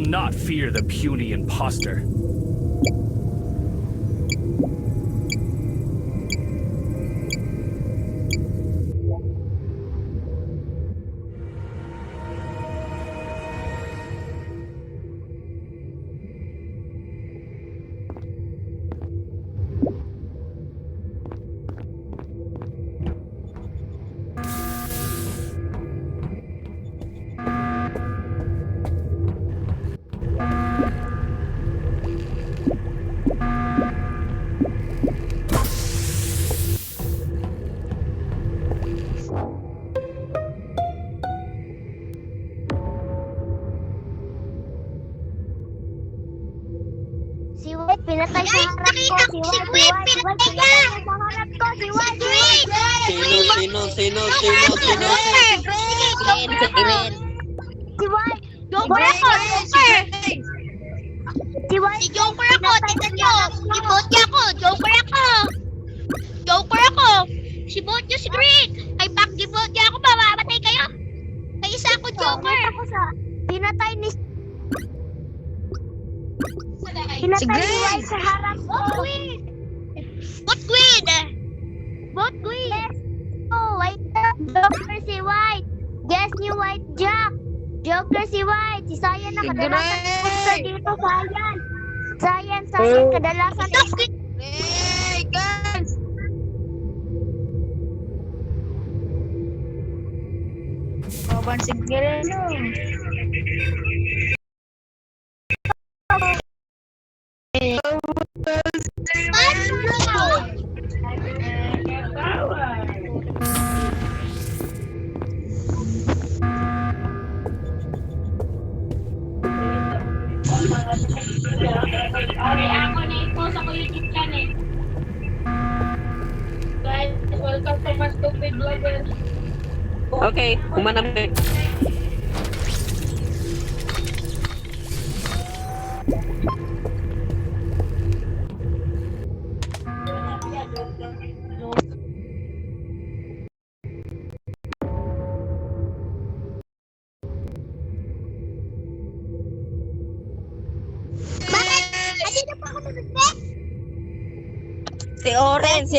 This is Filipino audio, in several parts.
not fear the puny imposter. Si White, pinatay sa harap ko. Si White, pinatay sa harap ko. Si White, Sino? Si White. Joker ako, Joker! Si White. Si Joker ako, tignan nyo! Si Botya ako, Joker ako! Joker ako! Si Botya si Green! Ay, pag di Botya ako, mamamatay kayo! May isa ako, Joker! Pinatay ni... Pinatay si White sa harap ko. Bot Queen! Bot Queen. Yes. Oh, White. Joker si White. Guess ni White Jack. Joker si White. Si Sayan na kadalasan punta dito, Sayan. Sayan, kadalasan. Hey, guys! Kawan segera no. Ako na i-post ako YouTube channel. Guys, welcome to my stupid vlogger. Okay, umanap na. Bakit? Andito pa ako nag-bet? Si Orange.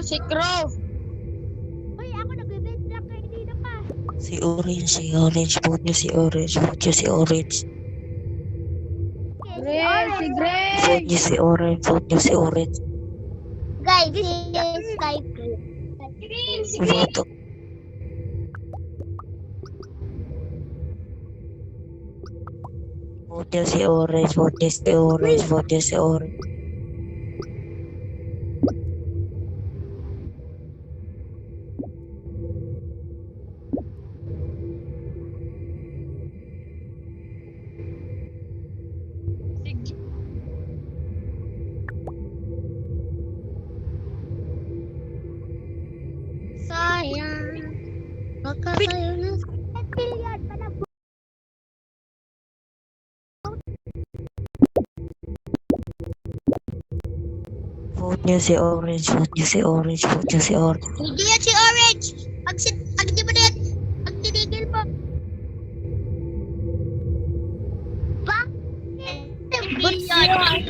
Si Crow. Uy, ako nag-bet lang kayo dito pa. Si Orange, vote nyo si Orange. Okay, si Orange. Vote nyo si Orange. Guys, si Skype. Vote. Vote nyo si Orange. Sayang. Makakayo na. Billiard pa na. Vote nyo si Orange. Hindi yan si Orange! Pag di mo na yan, pag tinigil mo. Ba? Good yun.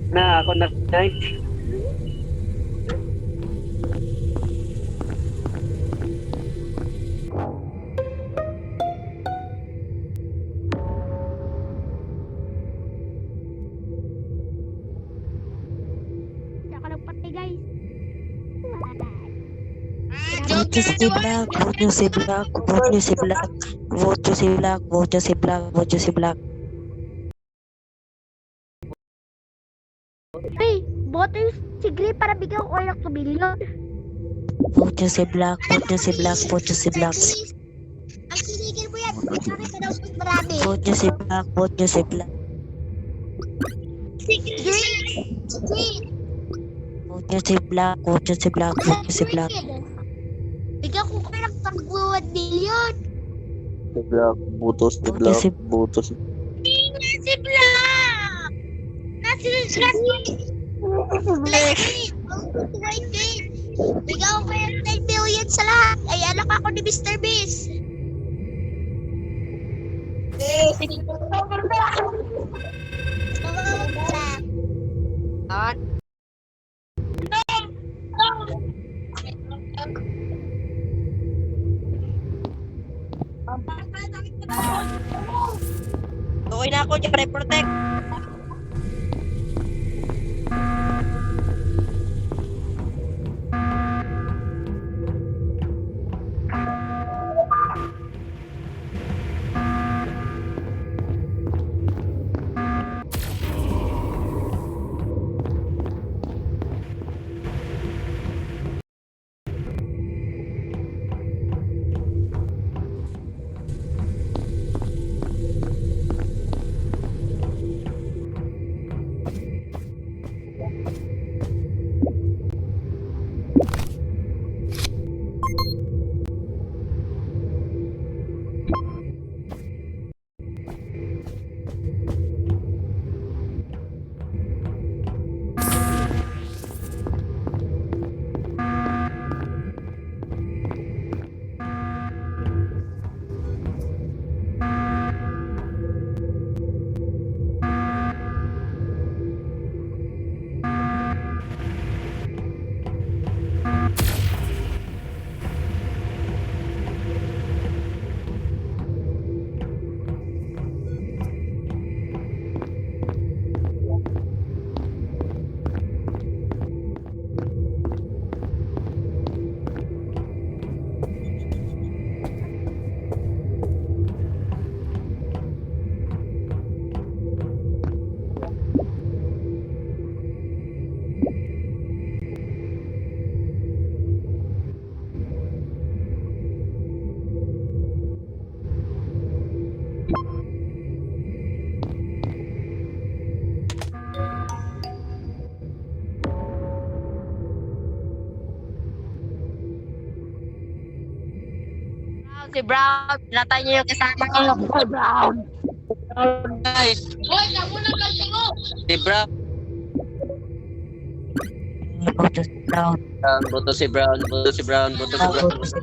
Na ako na night. Hindi ako nagpatay, guys. Vote nyo si Black. Hey, boto yung si Gray para bigyan ko oil ng billion. Vote nyo si Black. Ang tinigil mo yan. Bakit ka daw marami? Vote nyo si Black. Vote nyo si Black. Green! Green! Vote nyo si Black. Vote nyo si Black. Vote nyo si Black. Bigyan ko ka ng pang 1 million. Si Black. Butos si Vote nyo Black. si Butos. Hindi si Black! Nasa Black! White Gate! Bigyan ko kayo ng 10 million sa lahat. Ay, anak ako ni Mr. Beast. Okay na ako, Jeffrey Protect. Si Brown, pinatay niyo yung kasama ko. Brown. Guys. Si Brown. Vote nyo si Brown. Buto si Brown. Buto si Brown. Buto si Brown. Vote nyo si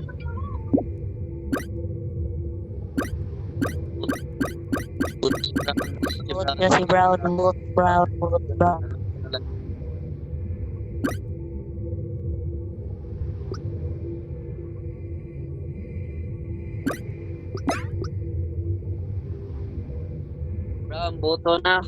Buto si Brown. Vote nyo si Brown. Vote Brown. Vote Brown. Brown, buto na.